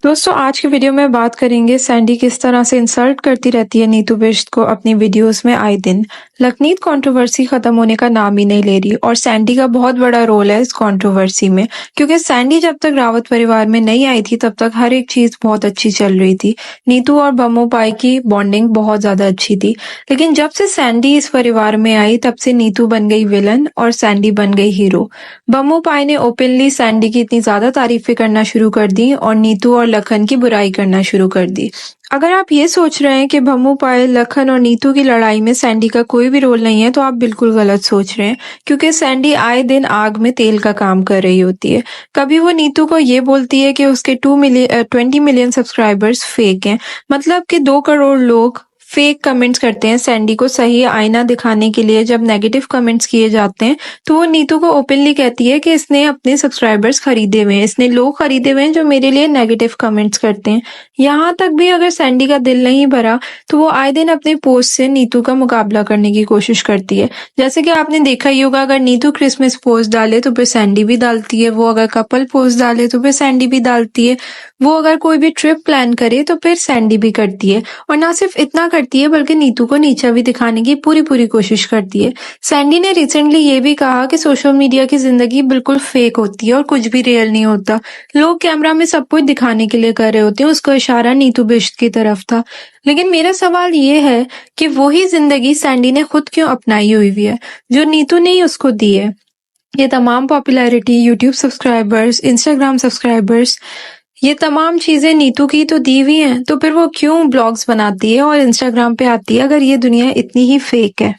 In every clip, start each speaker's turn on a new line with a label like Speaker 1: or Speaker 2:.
Speaker 1: दोस्तों आज की वीडियो में बात करेंगे सैंडी किस तरह से इंसल्ट करती रहती है नीतू बिष्ट को अपनी वीडियोस में आए दिन। लखनीत कंट्रोवर्सी खत्म होने का नाम ही नहीं ले रही और सैंडी का बहुत बड़ा रोल है इस कंट्रोवर्सी में, क्योंकि सैंडी जब तक रावत परिवार में नहीं आई थी तब तक हर एक चीज बहुत अच्छी चल रही थी। नीतू और बम्मू पाई की बॉन्डिंग बहुत ज्यादा अच्छी थी, लेकिन जब से सैंडी इस परिवार में आई तब से नीतू बन गई विलन और सैंडी बन गई हीरो। बम्मू पाई ने ओपनली सैंडी की इतनी ज्यादा तारीफें करना शुरू कर दी और नीतू और लखन की बुराई करना शुरू कर दी। अगर आप ये सोच रहे हैं कि भम्मू पायल, लखन और नीतू की लड़ाई में सैंडी का कोई भी रोल नहीं है तो आप बिल्कुल गलत सोच रहे हैं, क्योंकि सैंडी आए दिन आग में तेल का काम कर रही होती है। कभी वो नीतू को ये बोलती है कि उसके 20 मिलियन सब्सक्राइबर्स फेक हैं, मतलब कि 2 करोड़ लोग फेक कमेंट्स करते हैं सैंडी को सही आईना दिखाने के लिए। जब नेगेटिव कमेंट्स किए जाते हैं तो वो नीतू को ओपनली कहती है कि इसने अपने सब्सक्राइबर्स खरीदे हुए हैं, इसने लोग खरीदे हुए हैं जो मेरे लिए नेगेटिव कमेंट्स करते हैं। यहाँ तक भी अगर सैंडी का दिल नहीं भरा तो वो आए दिन अपने पोस्ट से नीतू का मुकाबला करने की कोशिश करती है। जैसे कि आपने देखा ही होगा, अगर नीतू क्रिसमस पोस्ट डाले तो फिर सैंडी भी डालती है, वो अगर कपल पोस्ट डाले तो फिर सैंडी भी डालती है, वो अगर कोई भी ट्रिप प्लान करे तो फिर सैंडी भी करती है। और ना सिर्फ इतना करती है बल्कि नीतू को नीचा भी दिखाने की पूरी कोशिश करती है। सैंडी ने रिसेंटली ये भी कहा कि सोशल मीडिया की जिंदगी बिल्कुल फेक होती है और कुछ भी रियल नहीं होता। लोग कैमरा में सब कुछ दिखाने के लिए कर रहे होते हैं। उसका इशारा नीतू बिष्ट की तरफ था। लेकिन मेरा सवाल ये है कि वही जिंदगी सैंडी ने खुद क्यों अपनाई हुई है जो नीतू ने ही उसको दी है। ये तमाम popularity, YouTube subscribers, Instagram subscribers, ये तमाम चीजें नीतू की तो दी हुई हैं, तो फिर वो क्यों ब्लॉग्स बनाती है और इंस्टाग्राम पे आती है अगर ये दुनिया इतनी ही फेक है।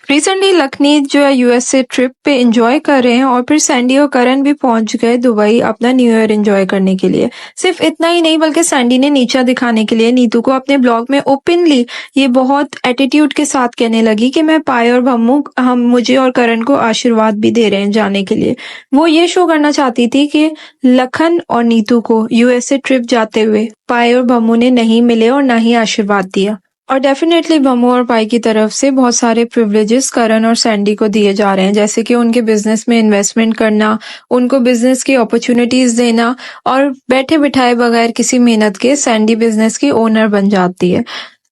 Speaker 1: रिसेंटली लखनीत जो है यूएस से ट्रिप पे एंजॉय कर रहे हैं और फिर सैंडी और करण भी पहुंच गए दुबई अपना न्यू ईयर एंजॉय करने के लिए। सिर्फ इतना ही नहीं बल्कि सैंडी ने नीचा दिखाने के लिए नीतू को अपने ब्लॉग में ओपनली ये बहुत एटीट्यूड के साथ कहने लगी कि मैं पायल और भम्मू हम मुझे और करण को आशीर्वाद भी दे रहे हैं जाने के लिए। वो ये शो करना चाहती थी कि लखन और नीतू को यूएस से ट्रिप जाते हुए पायल और भम्मू ने नहीं मिले और ना ही आशीर्वाद दिया। और डेफिनेटली बम्मू और पाई की तरफ से बहुत सारे प्रिविलेजेस करण और सैंडी को दिए जा रहे हैं, जैसे कि उनके बिजनेस में इन्वेस्टमेंट करना, उनको बिजनेस की अपॉर्चुनिटीज देना, और बैठे बिठाए बगैर किसी मेहनत के सैंडी बिजनेस की ओनर बन जाती है।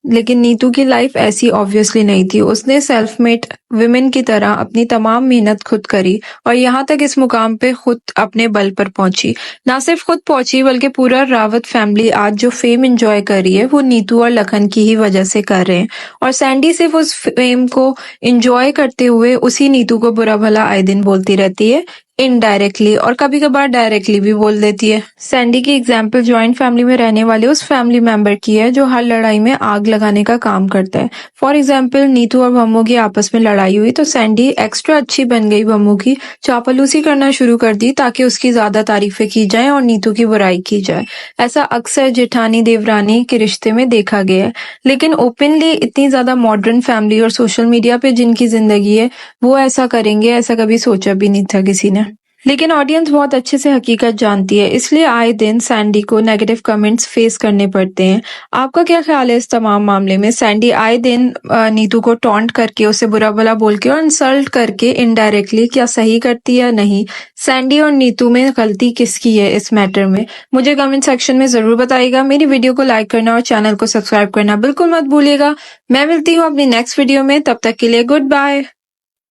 Speaker 1: लेकिन नीतू की लाइफ ऐसी ऑब्वियसली नहीं थी। उसने सेल्फ मेड विमेन की तरह अपनी तमाम मेहनत खुद करी और यहाँ तक इस मुकाम पे खुद अपने बल पर पहुंची। ना सिर्फ खुद पहुंची बल्कि पूरा रावत फैमिली आज जो फेम एंजॉय कर रही है वो नीतू और लखन की ही वजह से कर रहे हैं। और सैंडी सिर्फ उस फेम को एंजॉय करते हुए उसी नीतू को बुरा भला आए दिन बोलती रहती है, इनडायरेक्टली और कभी कभार डायरेक्टली भी बोल देती है। सैंडी की एग्जाम्पल ज्वाइंट फैमिली में रहने वाले उस फैमिली मेंबर की है जो हर लड़ाई में आग लगाने का काम करता है। फॉर एग्जाम्पल नीतू और बम्मू की आपस में लड़ाई हुई तो सैंडी एक्स्ट्रा अच्छी बन गई, बम्मू की चापलूसी करना शुरू कर दी ताकि उसकी ज्यादा तारीफें की जाए और नीतू की बुराई की जाए। ऐसा अक्सर जेठानी देवरानी के रिश्ते में देखा गया है। लेकिन ओपनली इतनी ज्यादा मॉडर्न फैमिली और सोशल मीडिया पे जिनकी जिंदगी है वो ऐसा करेंगे, ऐसा कभी सोचा भी नहीं था किसी ने। लेकिन ऑडियंस बहुत अच्छे से हकीकत जानती है, इसलिए आए दिन सैंडी को नेगेटिव कमेंट्स फेस करने पड़ते हैं। आपका क्या ख्याल है इस तमाम मामले में? सैंडी आए दिन नीतू को टॉन्ट करके, उसे बुरा भला बोल के और इंसल्ट करके इनडायरेक्टली क्या सही करती है या नहीं? सैंडी और नीतू में गलती किसकी है इस मैटर में? मुझे कमेंट सेक्शन में जरूर बताइएगा। मेरी वीडियो को लाइक करना और चैनल को सब्सक्राइब करना बिल्कुल मत भूलिएगा। मैं मिलती हूँ अपनी नेक्स्ट वीडियो में, तब तक के लिए गुड बाय।